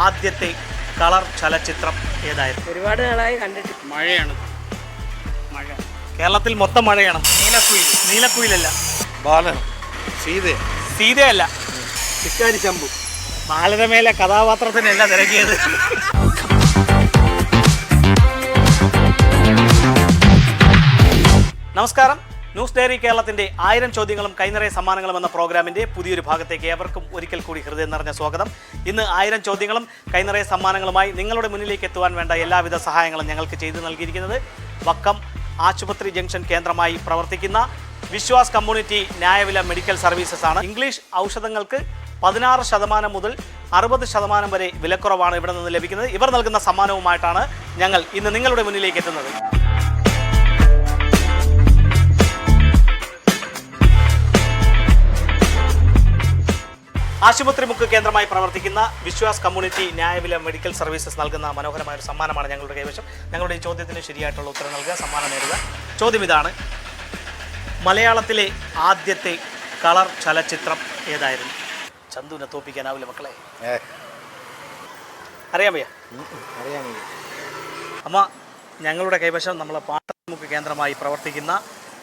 ആദ്യത്തെ കളർ ചലച്ചിത്രം ഏതായിരുന്നു? ഒരുപാട് നാളായി കണ്ടിട്ട്. മഴയാണ്. മഴ. കേരളത്തിൽ മൊത്തം മഴയാണ്. നീലക്കുയിൽ. നീലക്കുയിലല്ല. ബാലൻ. സീത. സീതയല്ല. ചിക്കാരി ചമ്പു. ബാലരമയിലെ കഥാപാത്രത്തിനല്ല തിരക്കിയത്. നമസ്കാരം. ന്യൂസ് ഡയറി കേരളത്തിന്റെ 1000 ചോദ്യങ്ങളും കൈനിറയ സമ്മാനങ്ങളും എന്ന പ്രോഗ്രാമിന്റെ പുതിയൊരു ഭാഗത്തേക്ക് ഏവർക്കും ഒരിക്കൽ കൂടി ഹൃദയം നിറഞ്ഞ സ്വാഗതം. ഇന്ന് 1000 ചോദ്യങ്ങളും കൈനിറയ സമ്മാനങ്ങളുമായി നിങ്ങളുടെ മുന്നിലേക്ക് എത്തുവാൻ വേണ്ട എല്ലാവിധ സഹായങ്ങളും ഞങ്ങൾക്ക് ചെയ്തു നൽകിയിരിക്കുന്നത് വക്കം ആശുപത്രി ജംഗ്ഷൻ കേന്ദ്രമായി പ്രവർത്തിക്കുന്ന വിശ്വാസ് കമ്മ്യൂണിറ്റി ന്യായവില മെഡിക്കൽ സർവീസസ് ആണ്. ഇംഗ്ലീഷ് ഔഷധങ്ങൾക്ക് 16% മുതൽ 60% വരെ വിലക്കുറവാണ് ഇവിടെ നിന്ന് ലഭിക്കുന്നത്. ഇവർ നൽകുന്ന സമ്മാനവുമായിട്ടാണ് ഞങ്ങൾ ഇന്ന് നിങ്ങളുടെ മുന്നിലേക്ക് എത്തുന്നത്. ആശുപത്രി മുക്ക് കേന്ദ്രമായി പ്രവർത്തിക്കുന്ന വിശ്വാസ് കമ്മ്യൂണിറ്റി ന്യായവില മെഡിക്കൽ സർവീസസ് നൽകുന്ന മനോഹരമായ ഒരു സമ്മാനമാണ് ഞങ്ങളുടെ കൈവശം. ഞങ്ങളുടെ ഈ ചോദ്യത്തിന് ശരിയായിട്ടുള്ള ഉത്തരം നൽകുക, സമ്മാനം നേടുക. ചോദ്യം ഇതാണ്: മലയാളത്തിലെ ആദ്യത്തെ കളർ ചലച്ചിത്രം ഏതായിരുന്നു? ചന്തുവിനെ തോപ്പിക്കാനാവില്ല മക്കളെ. അറിയാൻ വയ്യ? അമ്മ, ഞങ്ങളുടെ കൈവശം നമ്മളെ പാട്ടമുക്ക് കേന്ദ്രമായി പ്രവർത്തിക്കുന്ന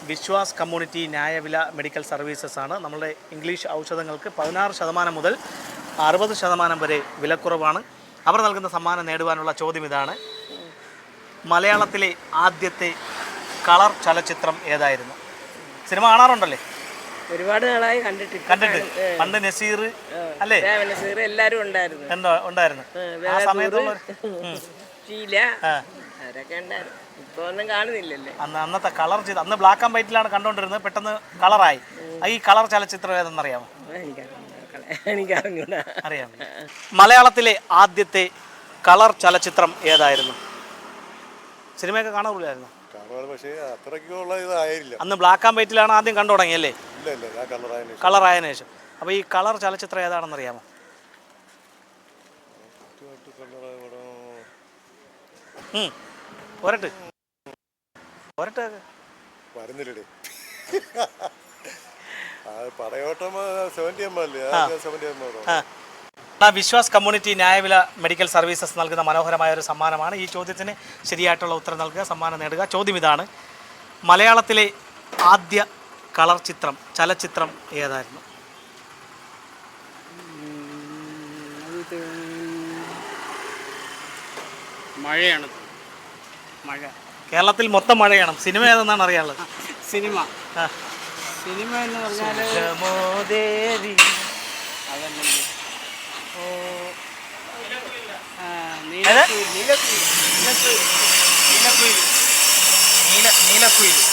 വിശ്വാസ് കമ്മ്യൂണിറ്റി ന്യായവില മെഡിക്കൽ സർവീസസ് ആണ്. നമ്മളുടെ ഇംഗ്ലീഷ് ഔഷധങ്ങൾക്ക് 16% മുതൽ 60% വരെ വിലക്കുറവാണ്. അവർ നൽകുന്ന സമ്മാനം നേടുവാനുള്ള ചോദ്യം ഇതാണ്: മലയാളത്തിലെ ആദ്യത്തെ കളർ ചലച്ചിത്രം ഏതായിരുന്നു? സിനിമ കാണാറുണ്ടല്ലേ? ഒരുപാട് നാളായി കണ്ടിട്ട്. പണ്ട് നസീർ അല്ലേ? നസീർ എല്ലാരും ഉണ്ടായിരുന്നു. ആ സമയത്തുള്ള ഷീല അവരൊക്കെ ഉണ്ടായിരുന്നു. ഇപ്പൊ ഒന്നും കാണുന്നില്ലല്ലേ. അന്നത്തെ കളർ ചെയ്ത് അന്ന് ബ്ലാക്ക് ആൻഡ് വൈറ്റിലാണ് കണ്ടോണ്ടിരുന്നത്. പെട്ടെന്ന് കളറായി. ഈ കളർ ചലച്ചിത്രം ഏതെന്നറിയാമോ? അറിയാം. മലയാളത്തിലെ ആദ്യത്തെ കളർ ചലച്ചിത്രം ഏതായിരുന്നു? സിനിമയൊക്കെ കാണാറില്ലായിരുന്നു. അന്ന് ബ്ലാക്ക് ആൻഡ് വൈറ്റിലാണ് ആദ്യം കണ്ടു തുടങ്ങിയല്ലേ? കളറായതിനു ശേഷം. അപ്പൊ ഈ കളർ ചലച്ചിത്രം ഏതാണെന്ന് അറിയാമോ? വിശ്വാസ് കമ്മ്യൂണിറ്റി ന്യായവില മെഡിക്കൽ സർവീസസ് നൽകുന്ന മനോഹരമായ ഒരു സമ്മാനമാണ്. ഈ ചോദ്യത്തിന് ശരിയായിട്ടുള്ള ഉത്തരം നൽകുക, സമ്മാനം നേടുക. ചോദ്യം ഇതാണ്: മലയാളത്തിലെ ആദ്യ കളർ ചലച്ചിത്രം ഏതായിരുന്നു? മഴയാണ്. മഴ. കേരളത്തിൽ മൊത്തം മഴയാണ്. സിനിമ ഏതെന്നാണ് അറിയാനുള്ളത്? സിനിമ എന്ന് പറഞ്ഞാൽ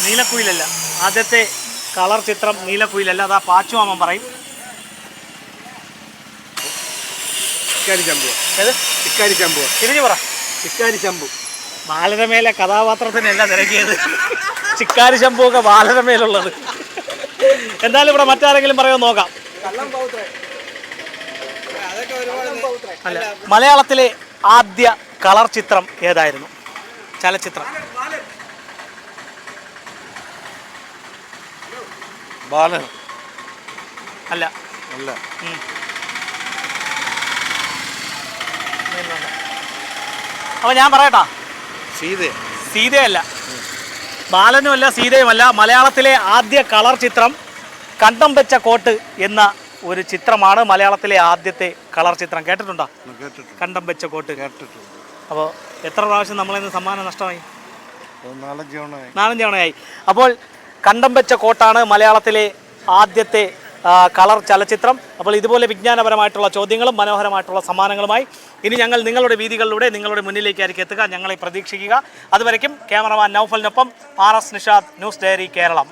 നീലക്കുയിലല്ല. ആദ്യത്തെ കളർ ചിത്രം നീലക്കുയിലല്ല. അതാ പാച്ചുമാമൻ പറയും. തിരിഞ്ഞു പറ. ചിക്കാരി ചമ്പു. ബാലരമയിലെ കഥാപാത്രത്തിനല്ല തിരക്കിയത്. ചിക്കാരി ശംഭുവൊക്കെ ബാലരമയിലുള്ളത്. എന്തായാലും ഇവിടെ മറ്റാരെങ്കിലും പറയുമോ നോക്കാം. അല്ല, മലയാളത്തിലെ ആദ്യ കളർ ചിത്രം ഏതായിരുന്നു? ചലച്ചിത്രം. ബാലൻ. അല്ല. അപ്പൊ ഞാൻ പറയട്ടാ. സീതയല്ല, ബാലനുമല്ല, സീതയുമല്ല. മലയാളത്തിലെ ആദ്യ കളർ ചിത്രം കണ്ടം വെച്ച കോട്ട് എന്ന ഒരു ചിത്രമാണ്. മലയാളത്തിലെ ആദ്യത്തെ കളർ ചിത്രം കേട്ടിട്ടുണ്ടോ? കണ്ടം വെച്ച കോട്ട് കേട്ടിട്ടുണ്ട്. അപ്പോൾ എത്ര പ്രാവശ്യം നമ്മളിന്ന് സമ്മാനം നഷ്ടമായി? 4 തവണയായി. അപ്പോൾ കണ്ടം വെച്ച കോട്ടാണ് മലയാളത്തിലെ ആദ്യത്തെ കളർ ചലച്ചിത്രം. അപ്പോൾ ഇതുപോലെ വിജ്ഞാനപരമായിട്ടുള്ള ചോദ്യങ്ങളും മനോഹരമായിട്ടുള്ള സമ്മാനങ്ങളുമായി ഇനി ഞങ്ങൾ നിങ്ങളുടെ വീതികളിലൂടെ നിങ്ങളുടെ മുന്നിലേക്കായിരിക്കും എത്തുക. ഞങ്ങളെ പ്രതീക്ഷിക്കുക. അതുവരയ്ക്കും ക്യാമറമാൻ നൗഫലിനൊപ്പം RS Nishad, news diary Keralam.